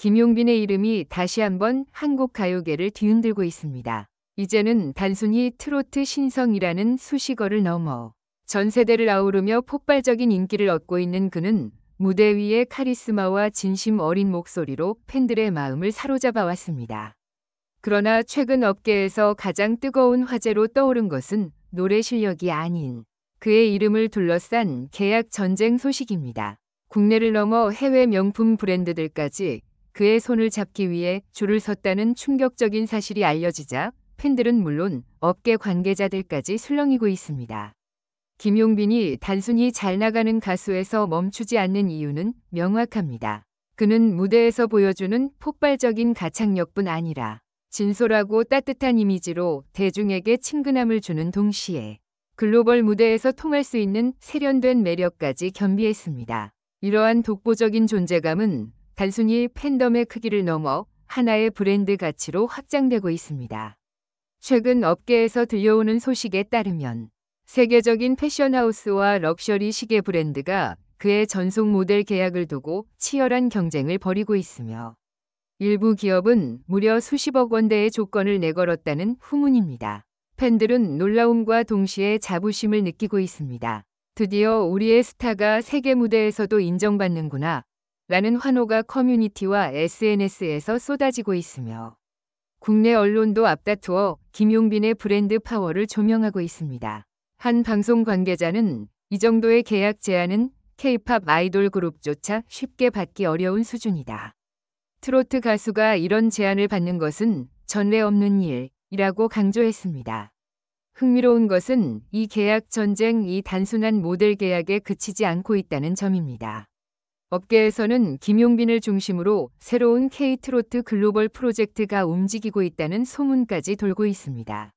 김용빈의 이름이 다시 한번 한국 가요계를 뒤흔들고 있습니다. 이제는 단순히 트로트 신성이라는 수식어를 넘어 전 세대를 아우르며 폭발적인 인기를 얻고 있는 그는 무대 위의 카리스마와 진심 어린 목소리로 팬들의 마음을 사로잡아 왔습니다. 그러나 최근 업계에서 가장 뜨거운 화제로 떠오른 것은 노래 실력이 아닌 그의 이름을 둘러싼 계약 전쟁 소식입니다. 국내를 넘어 해외 명품 브랜드들까지 그의 손을 잡기 위해 줄을 섰다는 충격적인 사실이 알려지자 팬들은 물론 업계 관계자들까지 술렁이고 있습니다. 김용빈이 단순히 잘 나가는 가수에서 멈추지 않는 이유는 명확합니다. 그는 무대에서 보여주는 폭발적인 가창력뿐 아니라 진솔하고 따뜻한 이미지로 대중에게 친근함을 주는 동시에 글로벌 무대에서 통할 수 있는 세련된 매력까지 겸비했습니다. 이러한 독보적인 존재감은 단순히 팬덤의 크기를 넘어 하나의 브랜드 가치로 확장되고 있습니다. 최근 업계에서 들려오는 소식에 따르면 세계적인 패션하우스와 럭셔리 시계 브랜드가 그의 전속 모델 계약을 두고 치열한 경쟁을 벌이고 있으며 일부 기업은 무려 수십억 원대의 조건을 내걸었다는 후문입니다. 팬들은 놀라움과 동시에 자부심을 느끼고 있습니다. 드디어 우리의 스타가 세계 무대에서도 인정받는구나 라는 환호가 커뮤니티와 SNS에서 쏟아지고 있으며 국내 언론도 앞다투어 김용빈의 브랜드 파워를 조명하고 있습니다. 한 방송 관계자는 이 정도의 계약 제안은 K-팝 아이돌 그룹조차 쉽게 받기 어려운 수준이다. 트로트 가수가 이런 제안을 받는 것은 전례 없는 일이라고 강조했습니다. 흥미로운 것은 이 계약 전쟁이 단순한 모델 계약에 그치지 않고 있다는 점입니다. 업계에서는 김용빈을 중심으로 새로운 K-트로트 글로벌 프로젝트가 움직이고 있다는 소문까지 돌고 있습니다.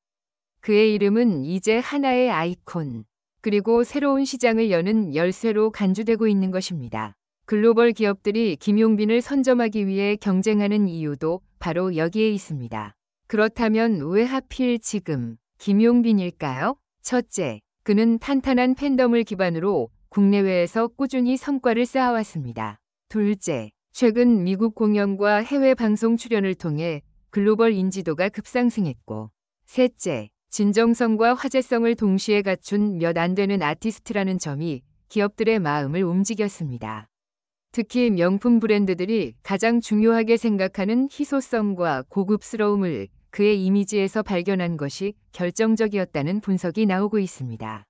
그의 이름은 이제 하나의 아이콘, 그리고 새로운 시장을 여는 열쇠로 간주되고 있는 것입니다. 글로벌 기업들이 김용빈을 선점하기 위해 경쟁하는 이유도 바로 여기에 있습니다. 그렇다면 왜 하필 지금 김용빈일까요? 첫째, 그는 탄탄한 팬덤을 기반으로 국내외에서 꾸준히 성과를 쌓아왔습니다. 둘째, 최근 미국 공연과 해외 방송 출연을 통해 글로벌 인지도가 급상승했고, 셋째, 진정성과 화제성을 동시에 갖춘 몇 안 되는 아티스트라는 점이 기업들의 마음을 움직였습니다. 특히 명품 브랜드들이 가장 중요하게 생각하는 희소성과 고급스러움을 그의 이미지에서 발견한 것이 결정적이었다는 분석이 나오고 있습니다.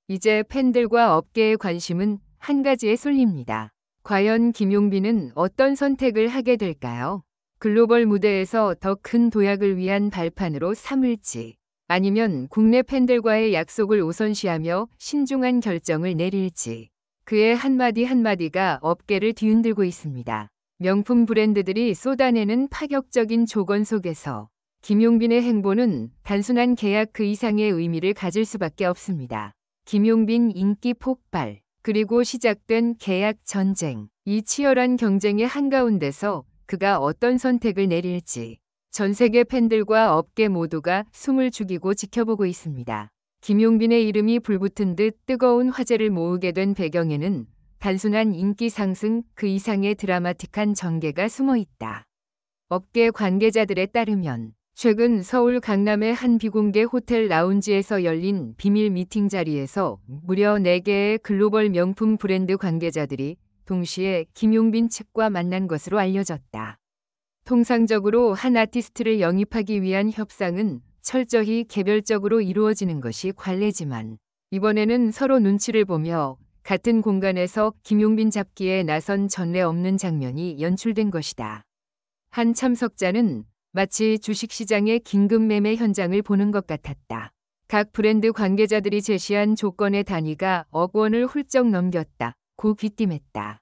이제 팬들과 업계의 관심은 한 가지에 쏠립니다. 과연 김용빈은 어떤 선택을 하게 될까요? 글로벌 무대에서 더 큰 도약을 위한 발판으로 삼을지, 아니면 국내 팬들과의 약속을 우선시하며 신중한 결정을 내릴지, 그의 한마디 한마디가 업계를 뒤흔들고 있습니다. 명품 브랜드들이 쏟아내는 파격적인 조건 속에서 김용빈의 행보는 단순한 계약 그 이상의 의미를 가질 수밖에 없습니다. 김용빈 인기 폭발, 그리고 시작된 계약 전쟁. 이 치열한 경쟁의 한가운데서 그가 어떤 선택을 내릴지 전 세계 팬들과 업계 모두가 숨을 죽이고 지켜보고 있습니다. 김용빈의 이름이 불붙은 듯 뜨거운 화제를 모으게 된 배경에는 단순한 인기 상승 그 이상의 드라마틱한 전개가 숨어 있다. 업계 관계자들에 따르면 최근 서울 강남의 한 비공개 호텔 라운지에서 열린 비밀 미팅 자리에서 무려 4개의 글로벌 명품 브랜드 관계자들이 동시에 김용빈 측과 만난 것으로 알려졌다. 통상적으로 한 아티스트를 영입하기 위한 협상은 철저히 개별적으로 이루어지는 것이 관례지만 이번에는 서로 눈치를 보며 같은 공간에서 김용빈 잡기에 나선 전례 없는 장면이 연출된 것이다. 한 참석자는 마치 주식시장의 긴급매매 현장을 보는 것 같았다. 각 브랜드 관계자들이 제시한 조건의 단위가 억 원을 훌쩍 넘겼다고 귀띔했다.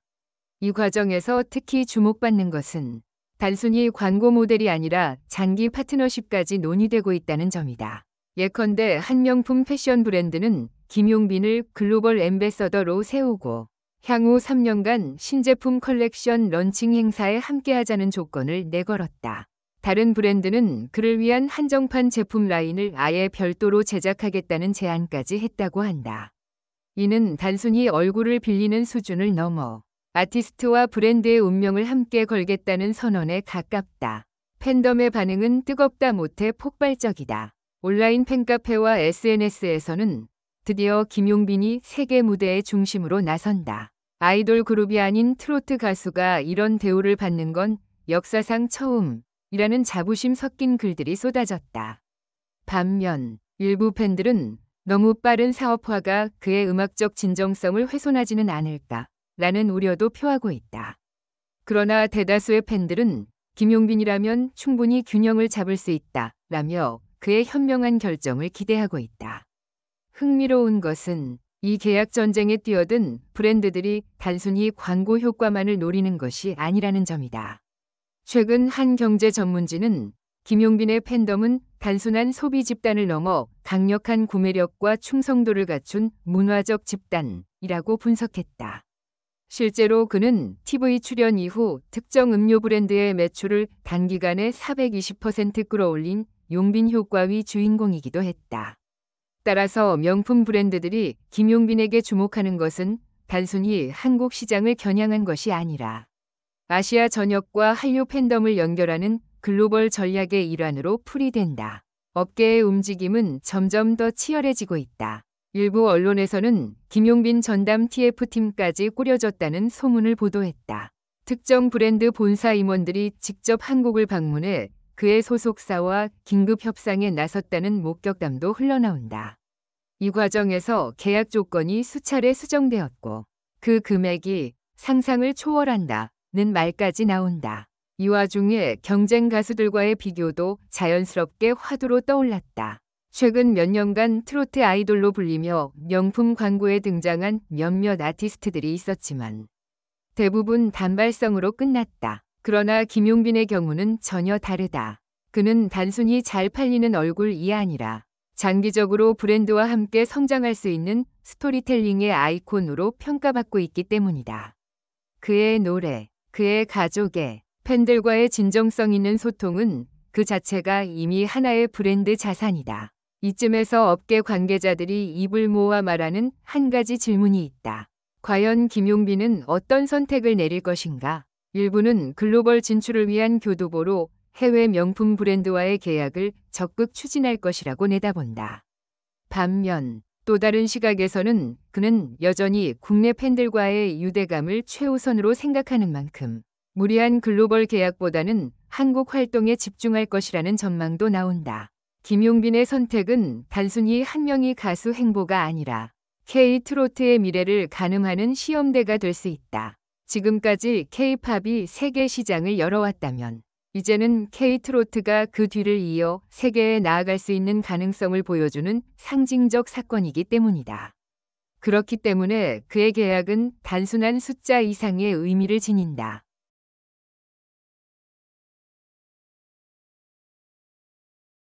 이 과정에서 특히 주목받는 것은 단순히 광고 모델이 아니라 장기 파트너십까지 논의되고 있다는 점이다. 예컨대 한 명품 패션 브랜드는 김용빈을 글로벌 앰베서더로 세우고 향후 3년간 신제품 컬렉션 런칭 행사에 함께하자는 조건을 내걸었다. 다른 브랜드는 그를 위한 한정판 제품 라인을 아예 별도로 제작하겠다는 제안까지 했다고 한다. 이는 단순히 얼굴을 빌리는 수준을 넘어 아티스트와 브랜드의 운명을 함께 걸겠다는 선언에 가깝다. 팬덤의 반응은 뜨겁다 못해 폭발적이다. 온라인 팬카페와 SNS에서는 드디어 김용빈이 세계 무대의 중심으로 나선다. 아이돌 그룹이 아닌 트로트 가수가 이런 대우를 받는 건 역사상 처음이라는 자부심 섞인 글들이 쏟아졌다. 반면 일부 팬들은 너무 빠른 사업화가 그의 음악적 진정성을 훼손하지는 않을까라는 우려도 표하고 있다. 그러나 대다수의 팬들은 김용빈이라면 충분히 균형을 잡을 수 있다라며 그의 현명한 결정을 기대하고 있다. 흥미로운 것은 이 계약 전쟁에 뛰어든 브랜드들이 단순히 광고 효과만을 노리는 것이 아니라는 점이다. 최근 한 경제 전문지는 김용빈의 팬덤은 단순한 소비 집단을 넘어 강력한 구매력과 충성도를 갖춘 문화적 집단이라고 분석했다. 실제로 그는 TV 출연 이후 특정 음료 브랜드의 매출을 단기간에 420% 끌어올린 용빈 효과의 주인공이기도 했다. 따라서 명품 브랜드들이 김용빈에게 주목하는 것은 단순히 한국 시장을 겨냥한 것이 아니라 아시아 전역과 한류 팬덤을 연결하는 글로벌 전략의 일환으로 풀이된다. 업계의 움직임은 점점 더 치열해지고 있다. 일부 언론에서는 김용빈 전담 TF팀까지 꾸려졌다는 소문을 보도했다. 특정 브랜드 본사 임원들이 직접 한국을 방문해 그의 소속사와 긴급 협상에 나섰다는 목격담도 흘러나온다. 이 과정에서 계약 조건이 수차례 수정되었고 그 금액이 상상을 초월한다는 말까지 나온다. 이 와중에 경쟁 가수들과의 비교도 자연스럽게 화두로 떠올랐다. 최근 몇 년간 트로트 아이돌로 불리며 명품 광고에 등장한 몇몇 아티스트들이 있었지만 대부분 단발성으로 끝났다. 그러나 김용빈의 경우는 전혀 다르다. 그는 단순히 잘 팔리는 얼굴이 아니라 장기적으로 브랜드와 함께 성장할 수 있는 스토리텔링의 아이콘으로 평가받고 있기 때문이다. 그의 노래, 그의 가족의 팬들과의 진정성 있는 소통은 그 자체가 이미 하나의 브랜드 자산이다. 이쯤에서 업계 관계자들이 입을 모아 말하는 한 가지 질문이 있다. 과연 김용빈은 어떤 선택을 내릴 것인가? 일부는 글로벌 진출을 위한 교두보로 해외 명품 브랜드와의 계약을 적극 추진할 것이라고 내다본다. 반면 또 다른 시각에서는 그는 여전히 국내 팬들과의 유대감을 최우선으로 생각하는 만큼 무리한 글로벌 계약보다는 한국 활동에 집중할 것이라는 전망도 나온다. 김용빈의 선택은 단순히 한 명의 가수 행보가 아니라 K-트로트의 미래를 가늠하는 시험대가 될 수 있다. 지금까지 K-팝이 세계 시장을 열어왔다면 이제는 K-트로트가 그 뒤를 이어 세계에 나아갈 수 있는 가능성을 보여주는 상징적 사건이기 때문이다. 그렇기 때문에 그의 계약은 단순한 숫자 이상의 의미를 지닌다.